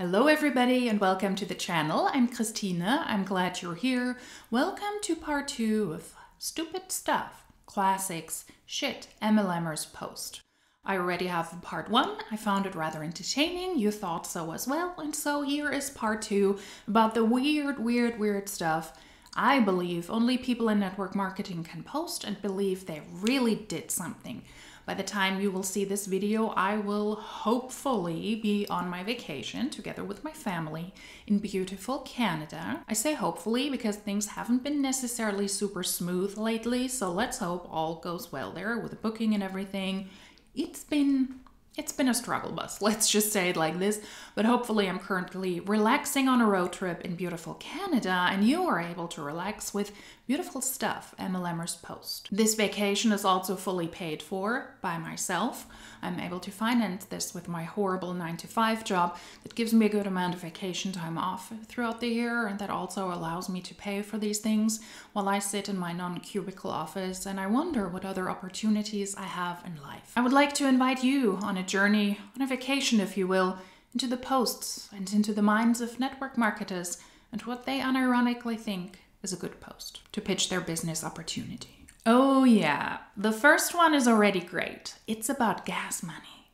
Hello everybody and welcome to the channel. I'm Christina. I'm glad you're here. Welcome to part 2 of Stupid Stuff, Classics, Shit, MLMers post. I already have part 1. I found it rather entertaining. You thought so as well. And so here is part 2 about the weird stuff I believe only people in network marketing can post and believe they really did something. By the time you will see this video, I will hopefully be on my vacation together with my family in beautiful Canada. I say hopefully because things haven't been necessarily super smooth lately, so let's hope all goes well there with the booking and everything. It's been a struggle bus, let's just say it like this, but hopefully I'm currently relaxing on a road trip in beautiful Canada and you are able to relax with beautiful stuff MLMers post. This vacation is also fully paid for by myself. I'm able to finance this with my horrible 9-to-5 job that gives me a good amount of vacation time off throughout the year, and that also allows me to pay for these things while I sit in my non-cubicle office and I wonder what other opportunities I have in life. I would like to invite you on a journey, on a vacation if you will, into the posts and into the minds of network marketers and what they unironically think is a good post to pitch their business opportunity. Oh yeah, the first one is already great. It's about gas money.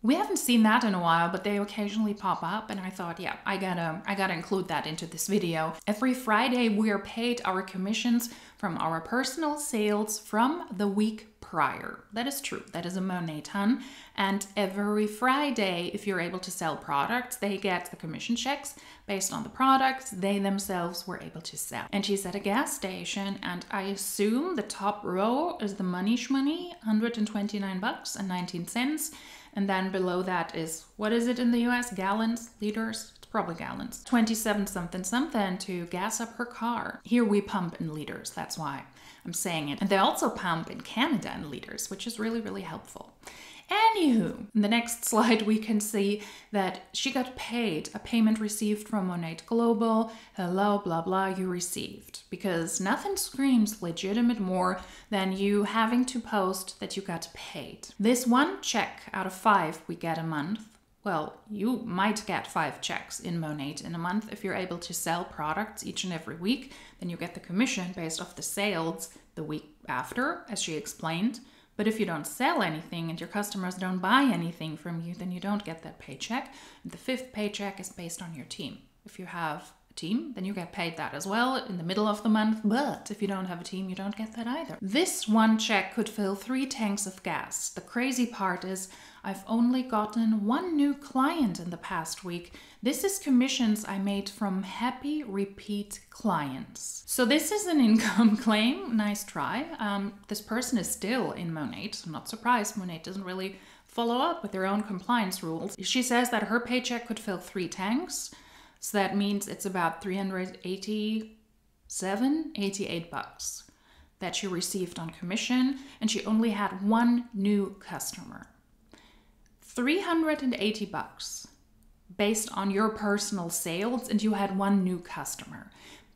We haven't seen that in a while, but they occasionally pop up and I thought, yeah, I gotta include that into this video. Every Friday we are paid our commissions from our personal sales from the week prior. That is true. That is a Monet ton. And every Friday, if you're able to sell products, they get the commission checks based on the products they themselves were able to sell. And she's at a gas station, and I assume the top row is the money shmoney, $129.19. And then below that is, what is it in the US? Gallons? Liters? It's probably gallons. 27 something to gas up her car. Here we pump in liters, that's why I'm saying it. And they also pump in Canada in liters, which is really helpful. Anywho, in the next slide we can see that she got paid, a payment received from Monet Global. Hello, blah blah, you received. Because nothing screams legitimate more than you having to post that you got paid. This one check out of 5 we get a month. Well, you might get 5 checks in Monet in a month. If you're able to sell products each and every week, then you get the commission based off the sales the week after, as she explained. But if you don't sell anything and your customers don't buy anything from you, then you don't get that paycheck. And the 5th paycheck is based on your team. If you have a team, then you get paid that as well in the middle of the month. But if you don't have a team, you don't get that either. This one check could fill 3 tanks of gas. The crazy part is I've only gotten 1 new client in the past week. This is commissions I made from happy repeat clients. So this is an income claim. Nice try. This person is still in Monet. I'm not surprised. Monet doesn't really follow up with their own compliance rules. She says that her paycheck could fill 3 tanks. So that means it's about $388 that she received on commission, and she only had 1 new customer. $380 based on your personal sales, and you had 1 new customer.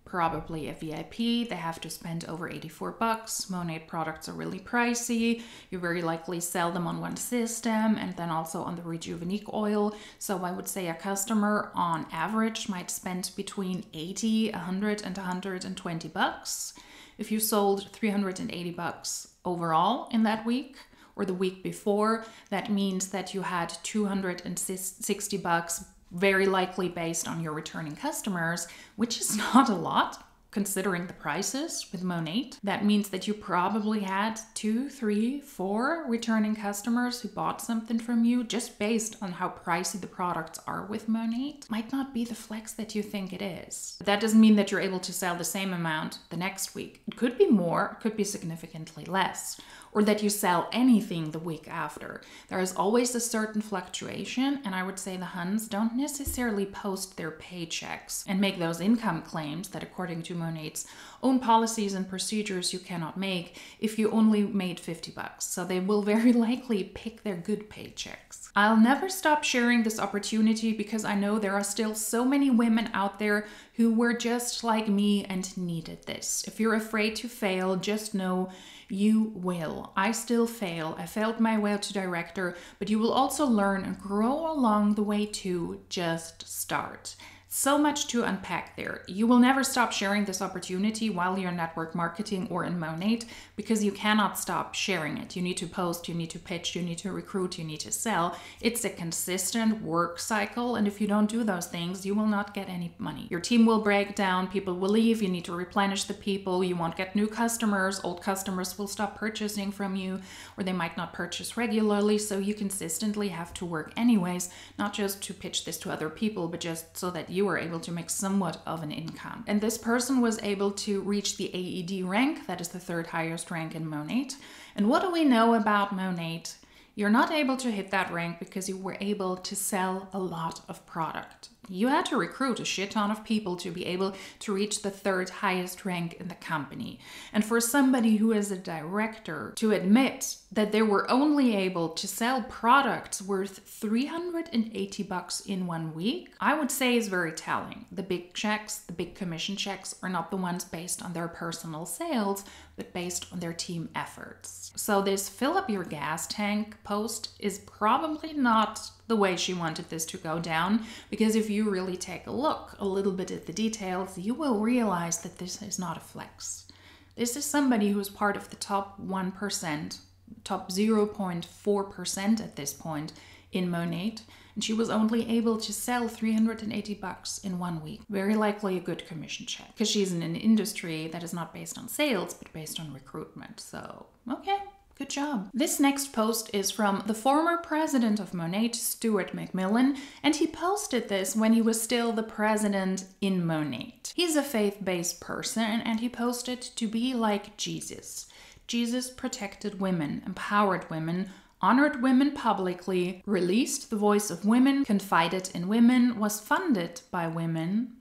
Probably a VIP, they have to spend over $84. Monet products are really pricey. You very likely sell them on one system and then also on the Rejuvenique oil. So I would say a customer on average might spend between $80, $100 and $120. If you sold $380 overall in that week, or the week before, that means that you had $260 very likely based on your returning customers, which is not a lot considering the prices with Monet. That means that you probably had 2, 3, 4 returning customers who bought something from you just based on how pricey the products are with Monet. Might not be the flex that you think it is. But that doesn't mean that you're able to sell the same amount the next week. It could be more, it could be significantly less, or that you sell anything the week after. There is always a certain fluctuation, and I would say the Huns don't necessarily post their paychecks and make those income claims that according to Monet's own policies and procedures you cannot make if you only made $50. So they will very likely pick their good paychecks. I'll never stop sharing this opportunity because I know there are still so many women out there who were just like me and needed this. If you're afraid to fail, just know You will. I still fail. I failed my way to director, but you will also learn and grow along the way too. Just start. So much to unpack there. You will never stop sharing this opportunity while you're in network marketing or in Monate, because you cannot stop sharing it. You need to post, you need to pitch, you need to recruit, you need to sell. It's a consistent work cycle, and if you don't do those things, you will not get any money. Your team will break down, people will leave, you need to replenish the people, you won't get new customers, old customers will stop purchasing from you, or they might not purchase regularly, so you consistently have to work anyways, not just to pitch this to other people, but just so that you were able to make somewhat of an income. And this person was able to reach the AED rank, that is the third highest rank in Monate. And what do we know about Monate? You're not able to hit that rank because you were able to sell a lot of product. You had to recruit a shit ton of people to be able to reach the third highest rank in the company. And for somebody who is a director to admit that they were only able to sell products worth $380 in 1 week, I would say is very telling. The big checks, the big commission checks are not the ones based on their personal sales, but based on their team efforts. So this fill up your gas tank post is probably not the way she wanted this to go down, because if you really take a look a little bit at the details, you will realize that this is not a flex. This is somebody who's part of the top 1%, top 0.4% at this point in Monate, and she was only able to sell $380 in 1 week. Very likely a good commission check, because she's in an industry that is not based on sales, but based on recruitment. So, okay. Good job. This next post is from the former president of Monate, Stuart McMillan, and he posted this when he was still the president in Monate. He's a faith-based person, and he posted to be like Jesus. Jesus protected women, empowered women, honored women publicly, released the voice of women, confided in women, was funded by women,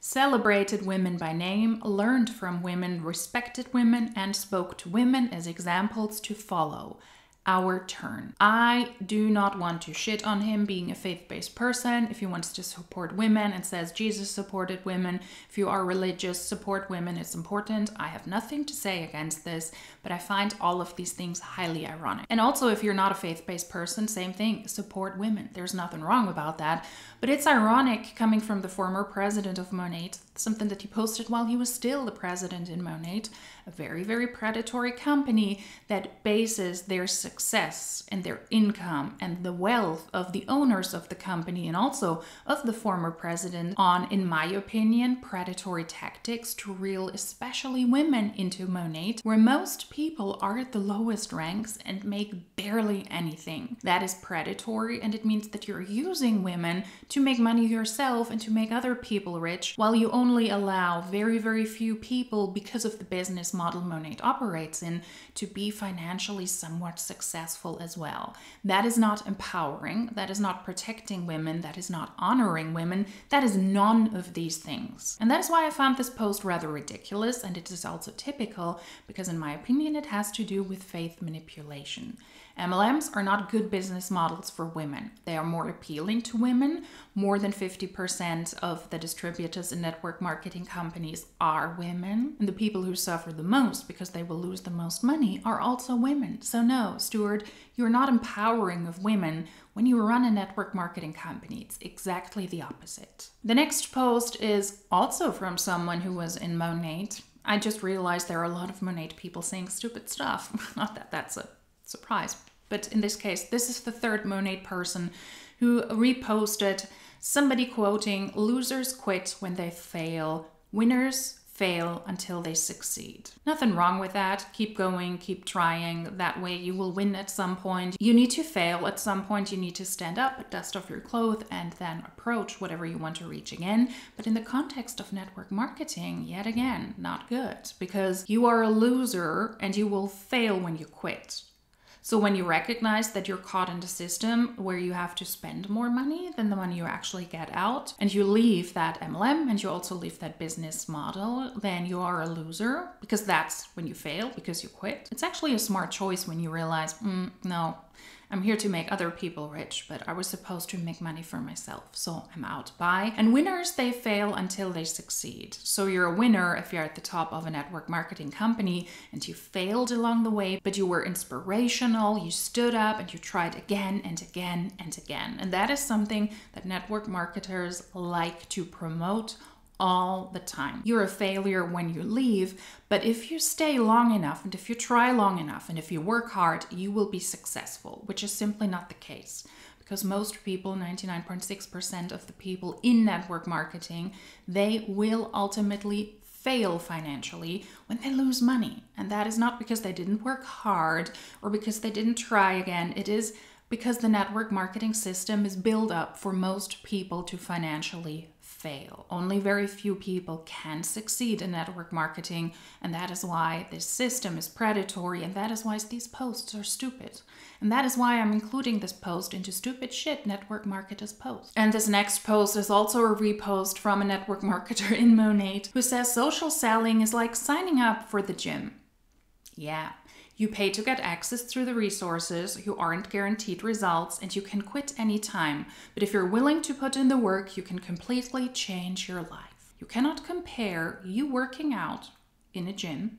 celebrated women by name, learned from women, respected women, and spoke to women as examples to follow. Our turn. I do not want to shit on him being a faith-based person. If he wants to support women and says Jesus supported women, if you are religious, support women, it's important. I have nothing to say against this, but I find all of these things highly ironic. And also, if you're not a faith-based person, same thing, support women. There's nothing wrong about that, but it's ironic coming from the former president of Monate, something that he posted while he was still the president in Monate, a very, very predatory company that bases their success and their income and the wealth of the owners of the company and also of the former president on, in my opinion, predatory tactics to reel especially women into Monate, where most people are at the lowest ranks and make barely anything. That is predatory, and it means that you're using women to make money yourself and to make other people rich, while you only allow very, very few people, because of the business model Monate operates in, to be financially somewhat successful as well. That is not empowering, that is not protecting women, that is not honoring women, that is none of these things. And that is why I found this post rather ridiculous, and it is also typical, because in my opinion it has to do with faith manipulation. MLMs are not good business models for women. They are more appealing to women. More than 50% of the distributors and network marketing companies are women. And the people who suffer the most because they will lose the most money are also women. So no, Stuart, you're not empowering of women when you run a network marketing company. It's exactly the opposite. The next post is also from someone who was in Monate. I just realized there are a lot of Monate people saying stupid stuff. Not that that's a surprise, but in this case, this is the third Monate person who reposted somebody quoting, "Losers quit when they fail, winners fail until they succeed." Nothing wrong with that. Keep going, keep trying. That way you will win at some point. You need to fail at some point. You need to stand up, dust off your clothes, and then approach whatever you want to reach again. But in the context of network marketing, yet again, not good, because you are a loser and you will fail when you quit. So when you recognize that you're caught in the system where you have to spend more money than the money you actually get out, and you leave that MLM and you also leave that business model, then you are a loser, because that's when you fail, because you quit. It's actually a smart choice when you realize, no, I'm here to make other people rich, but I was supposed to make money for myself, so I'm out. Bye. And winners, they fail until they succeed. So you're a winner if you're at the top of a network marketing company and you failed along the way, but you were inspirational, you stood up and you tried again and again and again. And that is something that network marketers like to promote all the time. You're a failure when you leave, but if you stay long enough and if you try long enough and if you work hard, you will be successful, which is simply not the case. Because most people, 99.6% of the people in network marketing, they will ultimately fail financially when they lose money. And that is not because they didn't work hard or because they didn't try again. It is because the network marketing system is built up for most people to financially fail. Only very few people can succeed in network marketing, and that is why this system is predatory, and that is why these posts are stupid. And that is why I'm including this post into stupid shit network marketers post. And this next post is also a repost from a network marketer in Monate who says social selling is like signing up for the gym. Yeah. You pay to get access through the resources, you aren't guaranteed results, and you can quit anytime. But if you're willing to put in the work, you can completely change your life. You cannot compare you working out in a gym,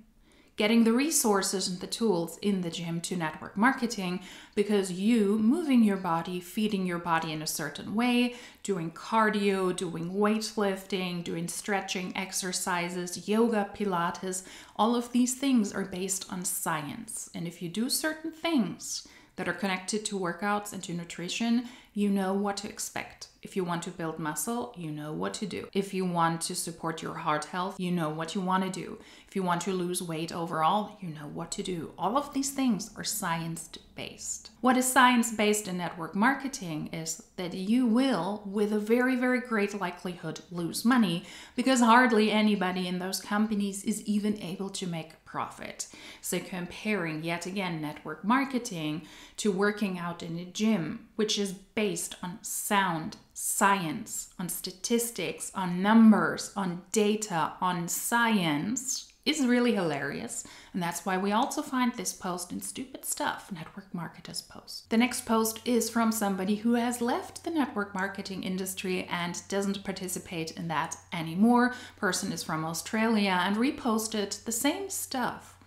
getting the resources and the tools in the gym to network marketing, because you moving your body, feeding your body in a certain way, doing cardio, doing weightlifting, doing stretching exercises, yoga, Pilates, all of these things are based on science. And if you do certain things that are connected to workouts and to nutrition, you know what to expect. If you want to build muscle, you know what to do. If you want to support your heart health, you know what you want to do. If you want to lose weight overall, you know what to do. All of these things are science-based. What is science-based in network marketing is that you will, with a very, very great likelihood, lose money because hardly anybody in those companies is even able to make a profit. So comparing yet again network marketing to working out in a gym, which is based on sound science, on statistics, on numbers, on data, on science, is really hilarious. And that's why we also find this post in Stupid Stuff, Network Marketers post. The next post is from somebody who has left the network marketing industry and doesn't participate in that anymore. Person is from Australia and reposted the same stuff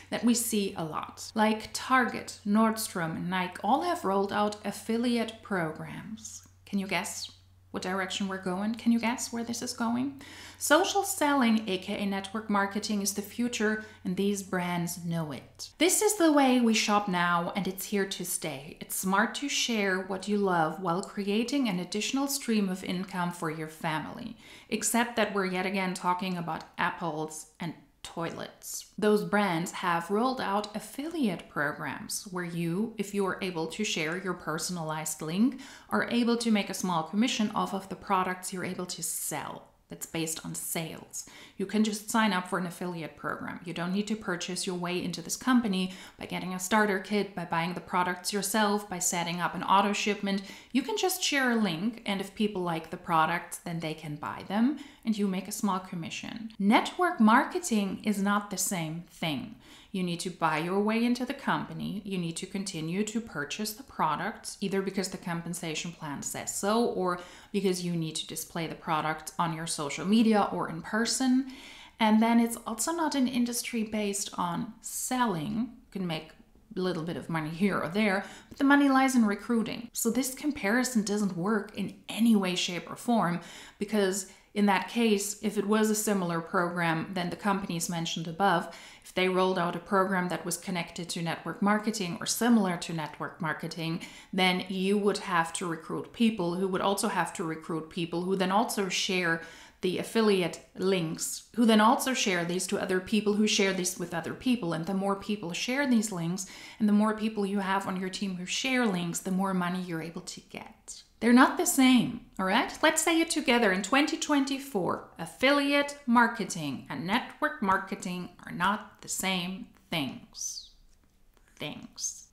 that we see a lot. Like Target, Nordstrom, and Nike all have rolled out affiliate programs. Can you guess what direction we're going? Can you guess where this is going? Social selling, aka network marketing, is the future, and these brands know it. This is the way we shop now, and it's here to stay. It's smart to share what you love while creating an additional stream of income for your family. Except that we're yet again talking about apples and toilets. Those brands have rolled out affiliate programs where you, if you are able to share your personalized link, are able to make a small commission off of the products you're able to sell. That's based on sales. You can just sign up for an affiliate program. You don't need to purchase your way into this company by getting a starter kit, by buying the products yourself, by setting up an auto shipment. You can just share a link, and if people like the products, then they can buy them and you make a small commission. Network marketing is not the same thing. You need to buy your way into the company. You need to continue to purchase the products, either because the compensation plan says so or because you need to display the product on your social media or in person. And then it's also not an industry based on selling. You can make a little bit of money here or there, but the money lies in recruiting. So this comparison doesn't work in any way, shape, or form, because in that case, if it was a similar program than the companies mentioned above, if they rolled out a program that was connected to network marketing or similar to network marketing, then you would have to recruit people who would also have to recruit people who then also share the affiliate links, who then also share these to other people who share this with other people. And the more people share these links and the more people you have on your team who share links, the more money you're able to get. They're not the same, all right? Let's say it together in 2024. Affiliate marketing and network marketing are not the same things.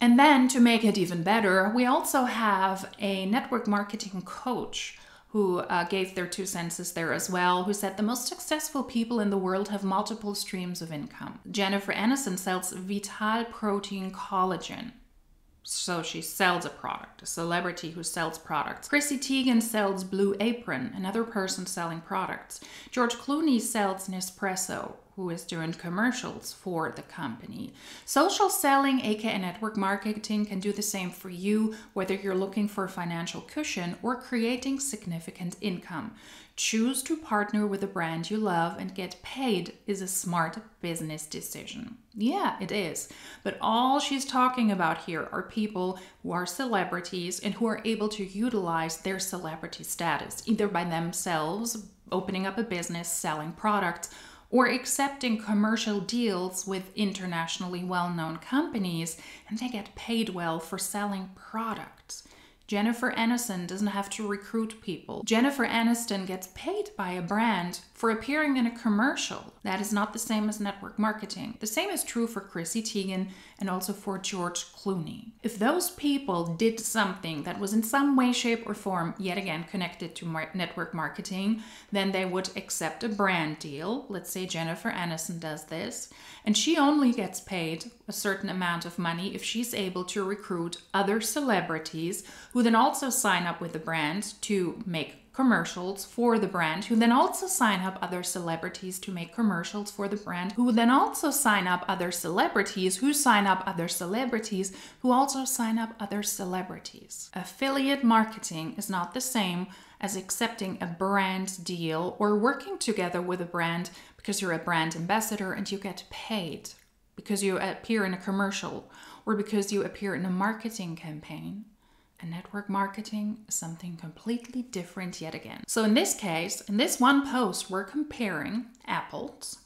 And then to make it even better, we also have a network marketing coach who gave their 2 cents there as well, who said the most successful people in the world have multiple streams of income. Jennifer Aniston sells Vital Protein Collagen. So she sells a product, a celebrity who sells products. Chrissy Teigen sells Blue Apron, another person selling products. George Clooney sells Nespresso, who is doing commercials for the company. Social selling, aka network marketing, can do the same for you, whether you're looking for a financial cushion or creating significant income. Choose to partner with a brand you love and get paid is a smart business decision. Yeah, it is. But all she's talking about here are people who are celebrities and who are able to utilize their celebrity status, either by themselves, opening up a business, selling products, or accepting commercial deals with internationally well-known companies, and they get paid well for selling products. Jennifer Aniston doesn't have to recruit people. Jennifer Aniston gets paid by a brand for appearing in a commercial. That is not the same as network marketing. The same is true for Chrissy Teigen and also for George Clooney. If those people did something that was in some way, shape, or form, yet again, connected to network marketing, then they would accept a brand deal. Let's say Jennifer Aniston does this, and she only gets paid a certain amount of money if she's able to recruit other celebrities who then also sign up with the brand to make commercials for the brand, who then also sign up other celebrities to make commercials for the brand, who then also sign up other celebrities, who sign up other celebrities, who also sign up other celebrities. Affiliate marketing is not the same as accepting a brand deal or working together with a brand because you're a brand ambassador and you get paid because you appear in a commercial or because you appear in a marketing campaign. And network marketing is something completely different yet again. So in this case, in this one post, we're comparing apples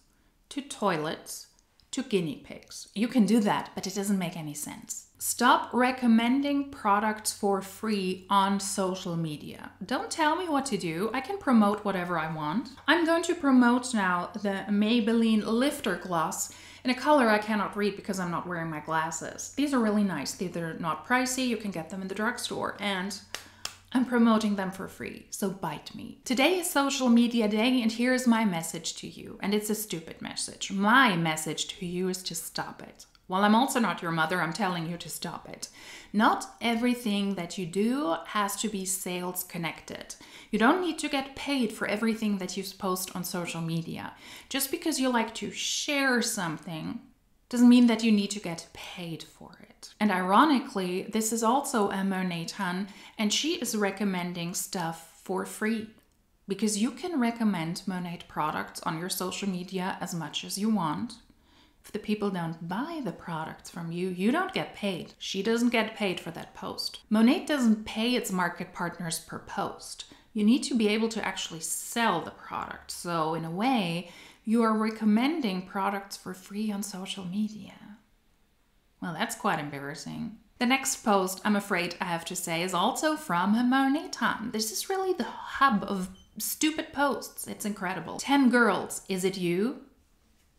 to toilets to guinea pigs. You can do that, but it doesn't make any sense. Stop recommending products for free on social media. Don't tell me what to do. I can promote whatever I want. I'm going to promote now the Maybelline Lifter Gloss in a color I cannot read because I'm not wearing my glasses. These are really nice. They're not pricey. You can get them in the drugstore, and I'm promoting them for free, so bite me. Today is social media day, and here's my message to you. And it's a stupid message. My message to you is to stop it. While I'm also not your mother, I'm telling you to stop it. Not everything that you do has to be sales connected. You don't need to get paid for everything that you post on social media. Just because you like to share something doesn't mean that you need to get paid for it. And ironically, this is also a Monet Tan, and she is recommending stuff for free. Because you can recommend Monet products on your social media as much as you want. If the people don't buy the products from you, you don't get paid. She doesn't get paid for that post. Monet doesn't pay its market partners per post. You need to be able to actually sell the product. So in a way, you are recommending products for free on social media. Well, that's quite embarrassing. The next post, I'm afraid I have to say, is also from Monet Tan. This is really the hub of stupid posts. It's incredible. 10 girls, is it you?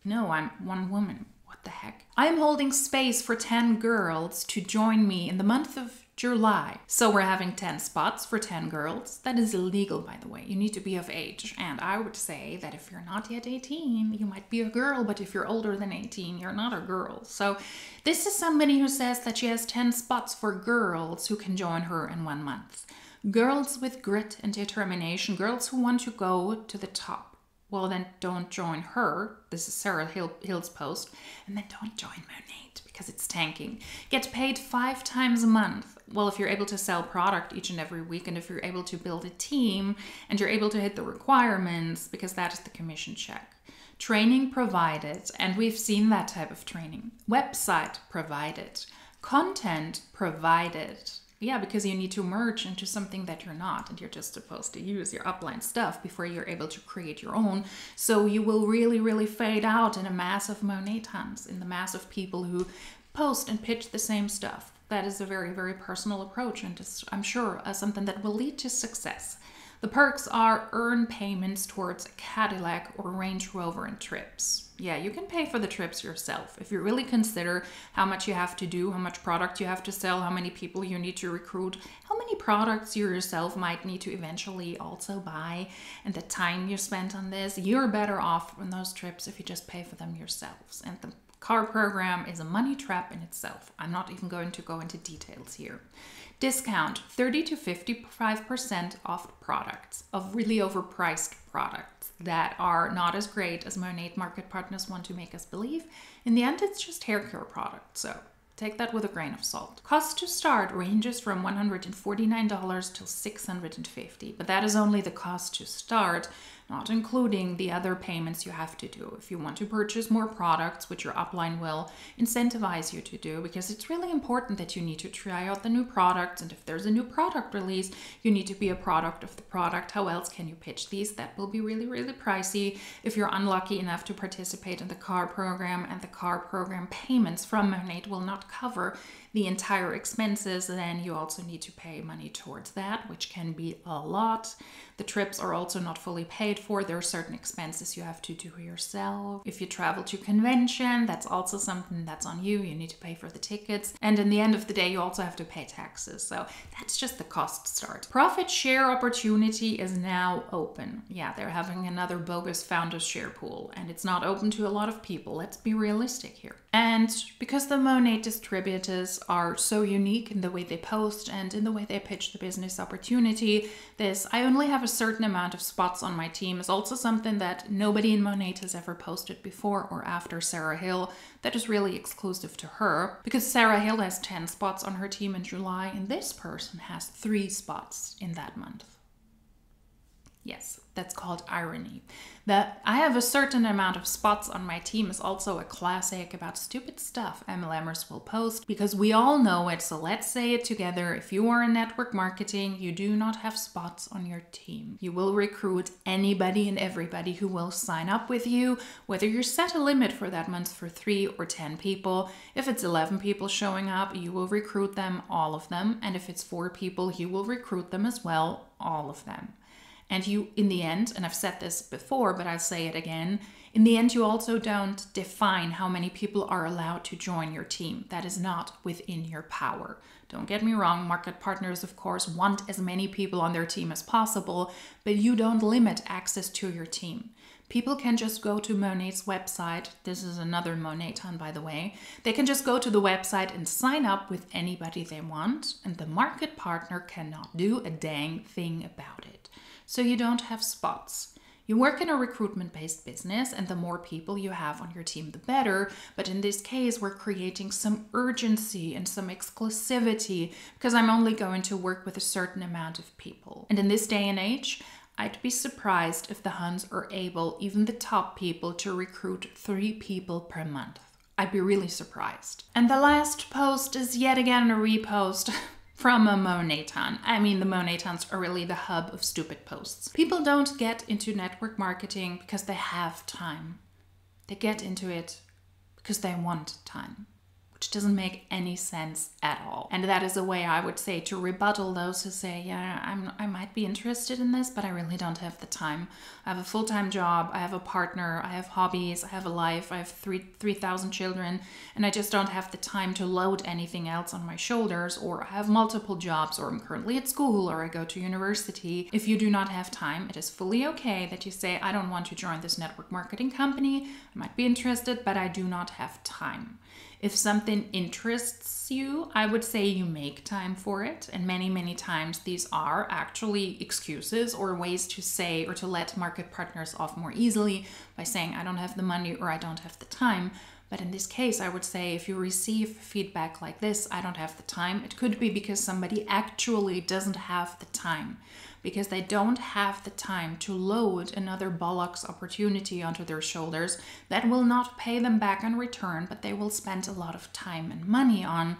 No, I'm one woman. What the heck? I am holding space for 10 girls to join me in the month of July. So we're having 10 spots for 10 girls. That is illegal, by the way. You need to be of age. And I would say that if you're not yet 18, you might be a girl, but if you're older than 18, you're not a girl. So this is somebody who says that she has 10 spots for girls who can join her in 1 month. Girls with grit and determination, girls who want to go to the top. Well, then don't join her. This is Sarah Hill's post. And then don't join Monet because it's tanking. Get paid 5 times a month. Well, if you're able to sell product each and every week, and if you're able to build a team, and you're able to hit the requirements, because that is the commission check. Training provided, and we've seen that type of training. Website provided. Content provided. Yeah, because you need to merge into something that you're not, and you're just supposed to use your upline stuff before you're able to create your own. So you will really, really fade out in a mass of Monet Tans, in the mass of people who post and pitch the same stuff. That is a very, very personal approach, and it's, I'm sure, something that will lead to success. The perks are earn payments towards a Cadillac or Range Rover and trips. Yeah, you can pay for the trips yourself. If you really consider how much you have to do, how much product you have to sell, how many people you need to recruit, how many products you yourself might need to eventually also buy, and the time you spend on this, you're better off on those trips if you just pay for them yourselves. And the Car program is a money trap in itself. I'm not even going to go into details here. Discount 30 to 55% off products, of really overpriced products that are not as great as Monat market partners want to make us believe. In the end, it's just hair care products, so take that with a grain of salt. Cost to start ranges from $149 to $650, but that is only the cost to start, not including the other payments you have to do if you want to purchase more products, which your upline will incentivize you to do, because it's really important that you need to try out the new products. And if there's a new product release, you need to be a product of the product. How else can you pitch these? That will be really, really pricey. If you're unlucky enough to participate in the car program, and the car program payments from Monat will not cover the entire expenses, then you also need to pay money towards that, which can be a lot. The trips are also not fully paid for. There are certain expenses you have to do yourself. If you travel to convention, that's also something that's on you. You need to pay for the tickets. And in the end of the day, you also have to pay taxes. So that's just the cost start. Profit share opportunity is now open. Yeah, they're having another bogus founders share pool, and it's not open to a lot of people. Let's be realistic here. And because the Monat distributors are so unique in the way they post and in the way they pitch the business opportunity, this I only have a certain amount of spots on my team is also something that nobody in Monat has ever posted before or after Sarah Hill. That is really exclusive to her, because Sarah Hill has 10 spots on her team in July, and this person has 3 spots in that month. Yes, that's called irony. That I have a certain amount of spots on my team is also a classic about stupid stuff MLMers will post, because we all know it. So let's say it together. If you are in network marketing, you do not have spots on your team. You will recruit anybody and everybody who will sign up with you, whether you set a limit for that month for 3 or 10 people. If it's 11 people showing up, you will recruit them, all of them. And if it's 4 people, you will recruit them as well, all of them. And you, in the end, and I've said this before, but I'll say it again, in the end, you also don't define how many people are allowed to join your team. That is not within your power. Don't get me wrong, market partners, of course, want as many people on their team as possible, but you don't limit access to your team. People can just go to Monat's website. This is another Monatan, by the way. They can just go to the website and sign up with anybody they want, and the market partner cannot do a dang thing about it. So you don't have spots. You work in a recruitment-based business, and the more people you have on your team, the better. But in this case, we're creating some urgency and some exclusivity, because I'm only going to work with a certain amount of people. And in this day and age, I'd be surprised if the Huns are able, even the top people, to recruit 3 people per month. I'd be really surprised. And the last post is yet again a repost from a Monatan. I mean, the Monatans are really the hub of stupid posts. People don't get into network marketing because they have time. They get into it because they want time, which doesn't make any sense at all. And that is a way I would say to rebuttal those who say, yeah, I might be interested in this, but I really don't have the time. I have a full-time job, I have a partner, I have hobbies, I have a life, I have 3,000 children, and I just don't have the time to load anything else on my shoulders, or I have multiple jobs, or I'm currently at school, or I go to university. If you do not have time, it is fully okay that you say, I don't want to join this network marketing company. I might be interested, but I do not have time. If something interests you, I would say you make time for it. And many, many times these are actually excuses or ways to say or to let market partners off more easily by saying, I don't have the money or I don't have the time. But in this case, I would say if you receive feedback like this, I don't have the time, it could be because somebody actually doesn't have the time. Because they don't have the time to load another bollocks opportunity onto their shoulders that will not pay them back in return, but they will spend a lot of time and money on.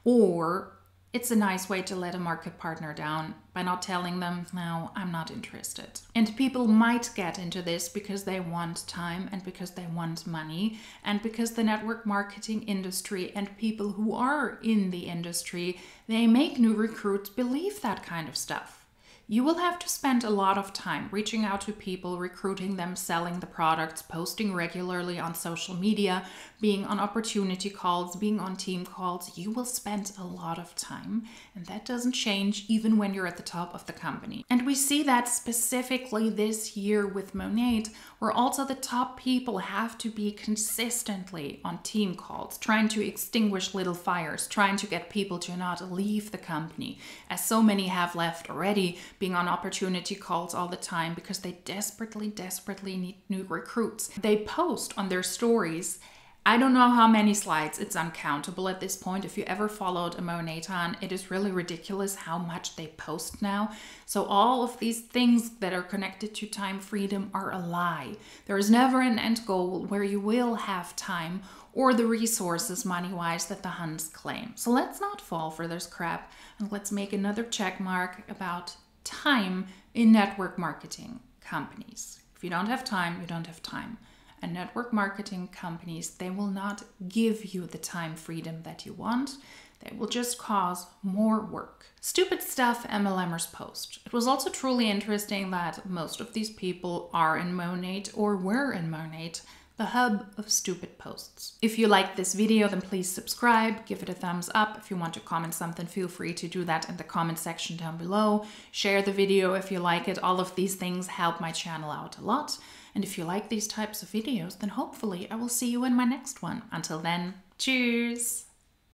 Or it's a nice way to let a market partner down by not telling them, no, I'm not interested. And people might get into this because they want time and because they want money and because the network marketing industry and people who are in the industry, they make new recruits believe that kind of stuff. you will have to spend a lot of time reaching out to people, recruiting them, selling the products, posting regularly on social media, being on opportunity calls, being on team calls. You will spend a lot of time, and that doesn't change even when you're at the top of the company. And we see that specifically this year with Monat, where also the top people have to be consistently on team calls, trying to extinguish little fires, trying to get people to not leave the company, as so many have left already, being on opportunity calls all the time because they desperately need new recruits. They post on their stories, I don't know how many slides, it's uncountable at this point. If you ever followed a Monatan, it is really ridiculous how much they post now. So all of these things that are connected to time freedom are a lie. There is never an end goal where you will have time or the resources money-wise that the Huns claim. So let's not fall for this crap, and let's make another check mark about time in network marketing companies. If you don't have time, you don't have time. And network marketing companies, they will not give you the time freedom that you want. They will just cause more work. Stupid stuff MLMers post. It was also truly interesting that most of these people are in Monat or were in Monat, the hub of stupid posts. If you like this video, then please subscribe, give it a thumbs up. If you want to comment something, feel free to do that in the comment section down below. Share the video if you like it. All of these things help my channel out a lot. And if you like these types of videos, then hopefully I will see you in my next one. Until then, cheers!